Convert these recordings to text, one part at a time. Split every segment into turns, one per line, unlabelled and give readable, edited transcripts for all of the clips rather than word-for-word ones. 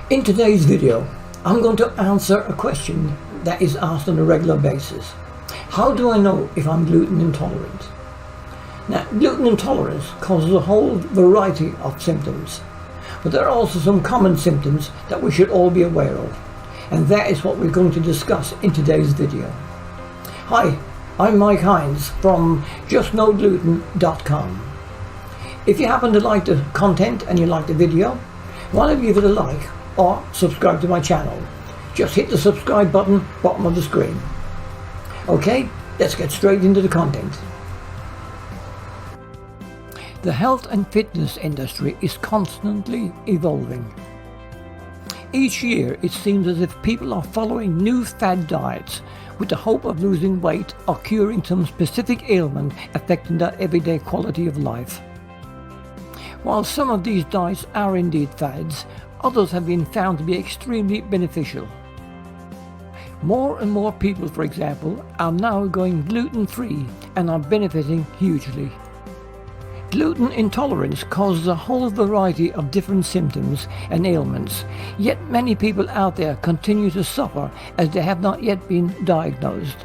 In today's video, I'm going to answer a question that is asked on a regular basis. How do I know if I'm gluten intolerant? Now, gluten intolerance causes a whole variety of symptoms, but there are also some common symptoms that we should all be aware of, and that is what we're going to discuss in today's video. Hi, I'm Mike Hines from justnogluten.com. If you happen to like the content and you like the video, why don't you give it a like or subscribe to my channel. Just hit the subscribe button bottom of the screen. Okay, let's get straight into the content. The health and fitness industry is constantly evolving. Each year it seems as if people are following new fad diets with the hope of losing weight or curing some specific ailment affecting their everyday quality of life. While some of these diets are indeed fads, others have been found to be extremely beneficial. More and more people, for example, are now going gluten-free and are benefiting hugely. Gluten intolerance causes a whole variety of different symptoms and ailments, yet many people out there continue to suffer as they have not yet been diagnosed.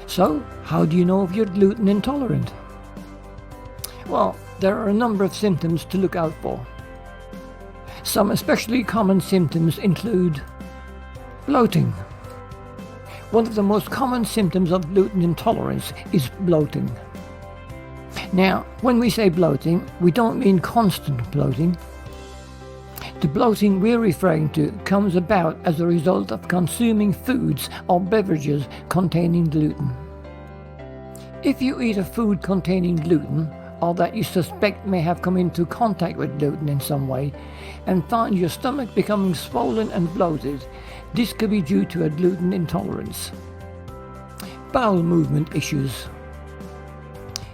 So, how do you know if you're gluten intolerant? Well, there are a number of symptoms to look out for. Some especially common symptoms include bloating. One of the most common symptoms of gluten intolerance is bloating. Now, when we say bloating, we don't mean constant bloating. The bloating we're referring to comes about as a result of consuming foods or beverages containing gluten. If you eat a food containing gluten, or that you suspect may have come into contact with gluten in some way, and find your stomach becoming swollen and bloated, this could be due to a gluten intolerance. Bowel movement issues.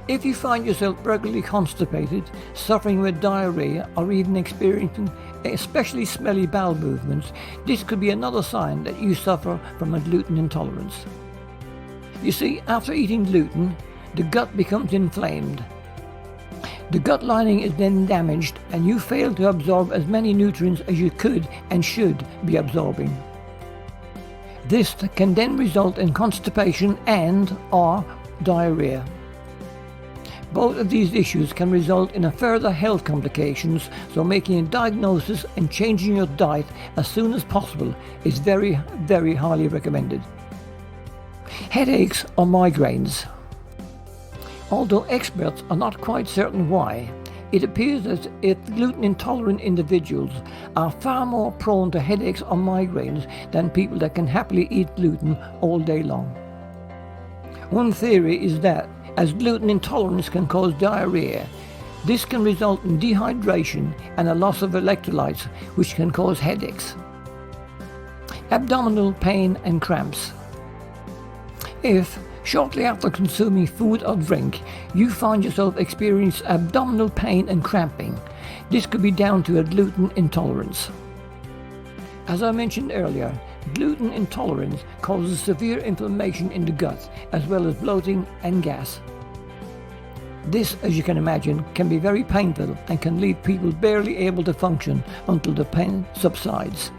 If you find yourself regularly constipated, suffering with diarrhea, or even experiencing especially smelly bowel movements, this could be another sign that you suffer from a gluten intolerance. You see, after eating gluten, the gut becomes inflamed. The gut lining is then damaged and you fail to absorb as many nutrients as you could and should be absorbing. This can then result in constipation and/or diarrhea. Both of these issues can result in further health complications, so making a diagnosis and changing your diet as soon as possible is very, very highly recommended. Headaches or migraines. Although experts are not quite certain why, it appears as if gluten-intolerant individuals are far more prone to headaches or migraines than people that can happily eat gluten all day long. One theory is that, as gluten intolerance can cause diarrhea, this can result in dehydration and a loss of electrolytes, which can cause headaches. Abdominal pain and cramps. If shortly after consuming food or drink, you find yourself experiencing abdominal pain and cramping, this could be down to a gluten intolerance. As I mentioned earlier, gluten intolerance causes severe inflammation in the gut, as well as bloating and gas. This, as you can imagine, can be very painful and can leave people barely able to function until the pain subsides.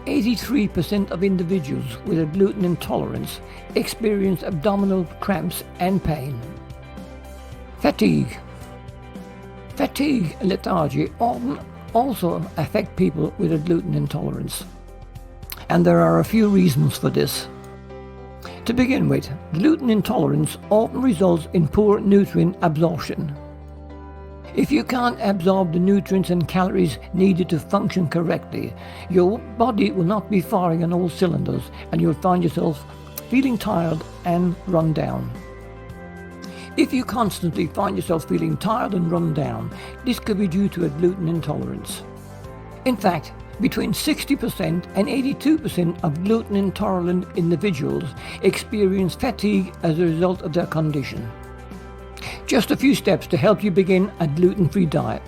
83% of individuals with a gluten intolerance experience abdominal cramps and pain. Fatigue. Fatigue and lethargy often also affect people with a gluten intolerance, and there are a few reasons for this. To begin with, gluten intolerance often results in poor nutrient absorption. If you can't absorb the nutrients and calories needed to function correctly, your body will not be firing on all cylinders and you'll find yourself feeling tired and run down. If you constantly find yourself feeling tired and run down, this could be due to a gluten intolerance. In fact, between 60% and 82% of gluten intolerant individuals experience fatigue as a result of their condition. Just a few steps to help you begin a gluten-free diet.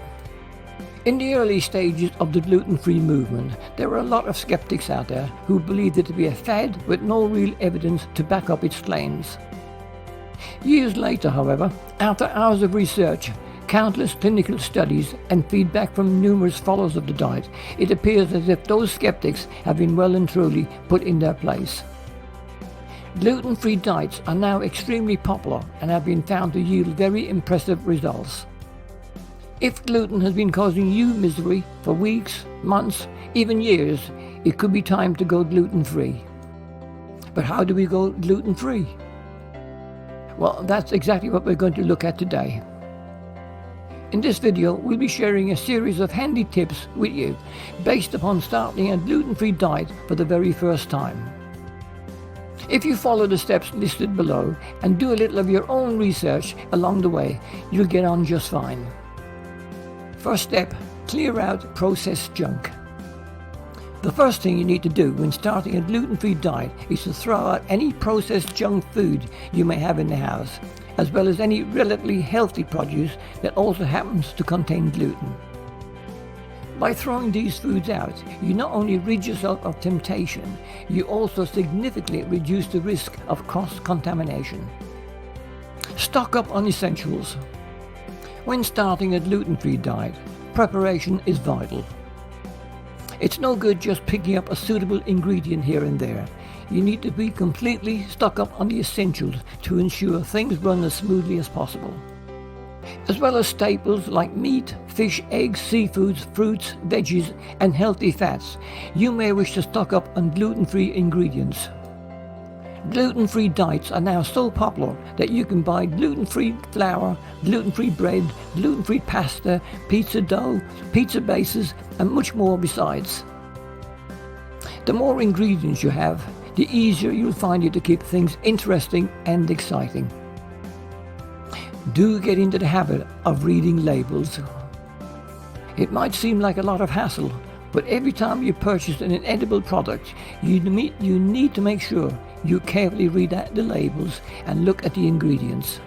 In the early stages of the gluten-free movement, there were a lot of skeptics out there who believed it to be a fad with no real evidence to back up its claims. Years later, however, after hours of research, countless clinical studies and feedback from numerous followers of the diet, it appears as if those skeptics have been well and truly put in their place. Gluten-free diets are now extremely popular and have been found to yield very impressive results. If gluten has been causing you misery for weeks, months, even years, it could be time to go gluten-free. But how do we go gluten-free? Well, that's exactly what we're going to look at today. In this video, we'll be sharing a series of handy tips with you based upon starting a gluten-free diet for the very first time. If you follow the steps listed below and do a little of your own research along the way, you'll get on just fine. First step, clear out processed junk. The first thing you need to do when starting a gluten-free diet is to throw out any processed junk food you may have in the house, as well as any relatively healthy produce that also happens to contain gluten. By throwing these foods out, you not only rid yourself of temptation, you also significantly reduce the risk of cross-contamination. Stock up on essentials. When starting a gluten-free diet, preparation is vital. It's no good just picking up a suitable ingredient here and there. You need to be completely stocked up on the essentials to ensure things run as smoothly as possible. As well as staples like meat, fish, eggs, seafoods, fruits, veggies, and healthy fats, you may wish to stock up on gluten-free ingredients. Gluten-free diets are now so popular that you can buy gluten-free flour, gluten-free bread, gluten-free pasta, pizza dough, pizza bases, and much more besides. The more ingredients you have, the easier you'll find it to keep things interesting and exciting. Do get into the habit of reading labels. It might seem like a lot of hassle, but every time you purchase an edible product, you need to make sure you carefully read out the labels and look at the ingredients.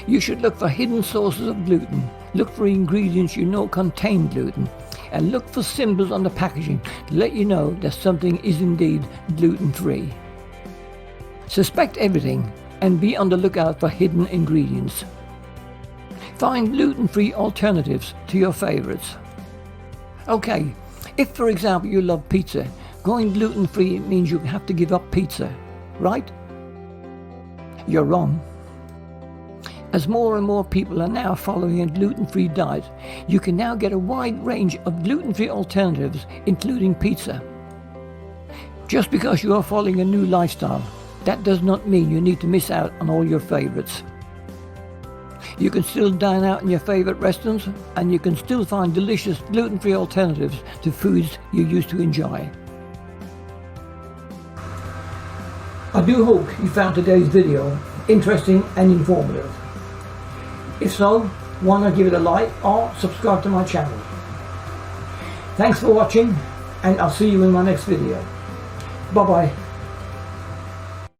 You should look for hidden sources of gluten, look for ingredients you know contain gluten, and look for symbols on the packaging to let you know that something is indeed gluten-free. Suspect everything and be on the lookout for hidden ingredients. Find gluten-free alternatives to your favorites. Okay, if for example you love pizza, going gluten-free means you have to give up pizza, right? You're wrong. As more and more people are now following a gluten-free diet, you can now get a wide range of gluten-free alternatives, including pizza. Just because you are following a new lifestyle, that does not mean you need to miss out on all your favorites. You can still dine out in your favorite restaurants, and you can still find delicious gluten-free alternatives to foods you used to enjoy. I do hope you found today's video interesting and informative. If so, why not give it a like or subscribe to my channel. Thanks for watching, and I'll see you in my next video. Bye bye.